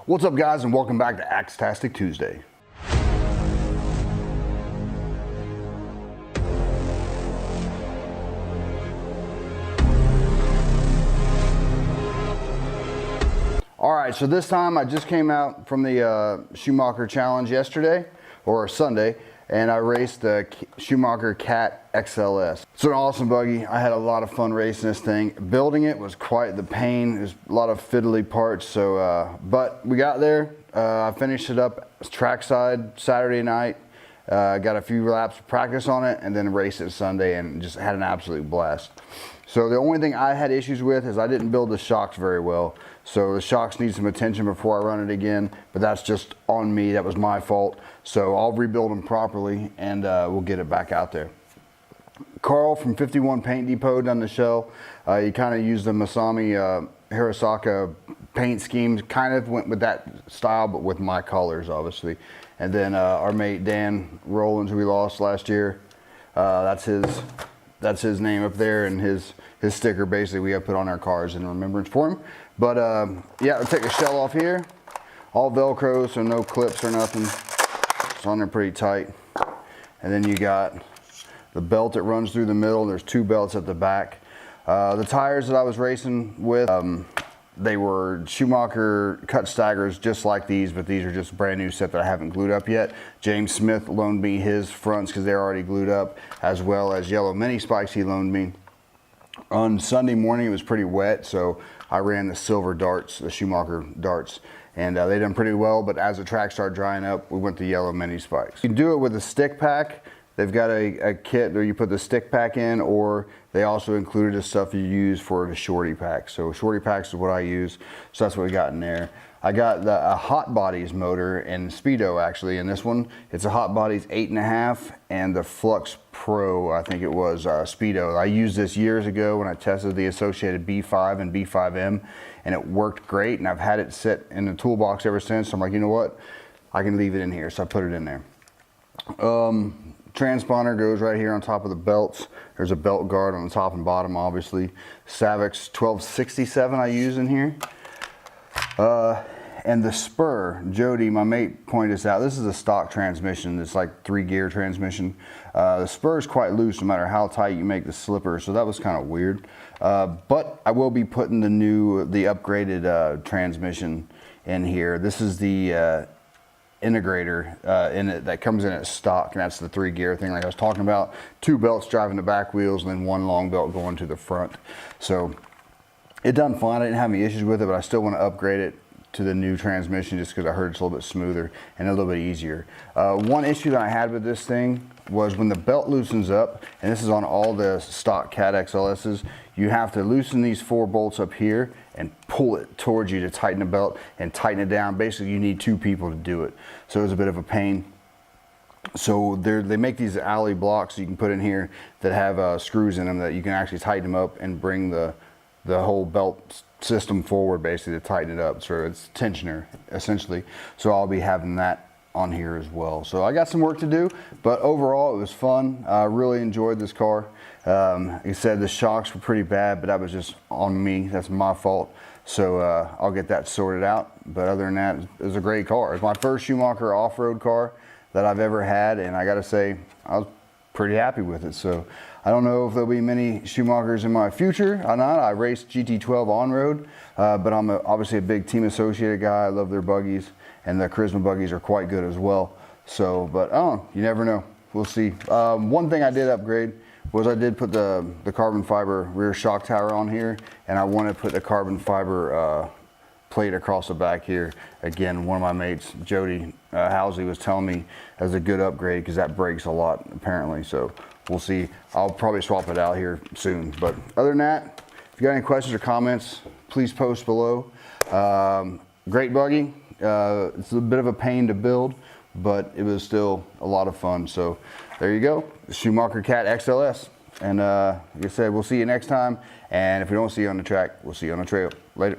What's up, guys, and welcome back to AxeTastic Tuesday. All right, so this time I just came out from the Schumacher Challenge yesterday, or Sunday, and I raced the Schumacher CAT XLS. It's an awesome buggy. I had a lot of fun racing this thing. Building it was quite the pain. There's a lot of fiddly parts, so but we got there. I finished it up trackside Saturday night. Got a few laps of practice on it, and then raced it Sunday, and just had an absolute blast. So the only thing I had issues with is I didn't build the shocks very well. So the shocks need some attention before I run it again, but that's just on me. That was my fault. So I'll rebuild them properly, and we'll get it back out there. Carl from 51 Paint Depot done the shell. He kind of used the Masami Hirosaka paint schemes, kind of went with that style, but with my colors, obviously. And then our mate Dan Rollins, who we lost last year, that's his name up there, and his sticker basically we have put on our cars in remembrance for him. But yeah, I'll take the shell off here, all Velcro, so no clips or nothing. It's on there pretty tight. And then you got the belt that runs through the middle. There's two belts at the back. The tires that I was racing with, they were Schumacher cut staggers just like these, but these are just a brand new set that I haven't glued up yet. James Smith loaned me his fronts because they're already glued up, as well as yellow mini spikes he loaned me. On Sunday morning it was pretty wet, so I ran the silver darts, the Schumacher darts, and they done pretty well, but as the track started drying up, we went to yellow mini spikes. You can do it with a stick pack. They've got a kit where you put the stick pack in, or they also included the stuff you use for the shorty pack. So shorty packs is what I use, so that's what we got in there. I got a Hot Bodies motor and Speedo actually, and this one, it's a Hot Bodies 8.5 and the Flux Pro, I think it was, Speedo. I used this years ago when I tested the associated B5 and B5M, and it worked great, and I've had it sit in the toolbox ever since. So I'm like, you know what, I can leave it in here, so I put it in there. Transponder goes right here on top of the belts. There's a belt guard on the top and bottom, obviously. Savix 1267 I use in here. And the spur, Jody, my mate, pointed this out. This is a stock transmission. It's like 3-gear transmission. The spur is quite loose no matter how tight you make the slipper, so that was kind of weird. But I will be putting the upgraded transmission in here. This is the integrator in it that comes in at stock, and that's the 3-gear thing like I was talking about. 2 belts driving the back wheels, and then 1 long belt going to the front. So it done fine. I didn't have any issues with it, but I still want to upgrade it to the new transmission just because I heard it's a little bit smoother and a little bit easier. One issue that I had with this thing was when the belt loosens up, and this is on all the stock CAT XLSs, you have to loosen these 4 bolts up here and pull it towards you to tighten the belt and tighten it down. Basically, you need 2 people to do it. So it was a bit of a pain. So they make these alley blocks you can put in here that have screws in them that you can actually tighten them up and bring the whole belt system forward, basically, to tighten it up. So it's tensioner essentially. So I'll be having that on here as well. So I got some work to do, but overall it was fun. I really enjoyed this car. Like I said, the shocks were pretty bad, but that was just on me. That's my fault. So I'll get that sorted out. But other than that, it was a great car. It's my first Schumacher off-road car that I've ever had, and I gotta say, I was pretty happy with it. So I don't know if there'll be many Schumachers in my future or not. I raced GT12 on-road, but I'm obviously a big Team Associated guy. I love their buggies, and the Charisma buggies are quite good as well. So, but you never know. We'll see. One thing I did upgrade was I did put the carbon fiber rear shock tower on here, and I want to put the carbon fiber plate across the back here. Again, one of my mates, Jody Housley, was telling me that's a good upgrade because that breaks a lot apparently. So we'll see. I'll probably swap it out here soon. But other than that, if you got any questions or comments, please post below. Great buggy. It's a bit of a pain to build, but it was still a lot of fun. So there you go, the Schumacher CAT XLS. And like I said, we'll see you next time. And if we don't see you on the track, we'll see you on the trail. Later.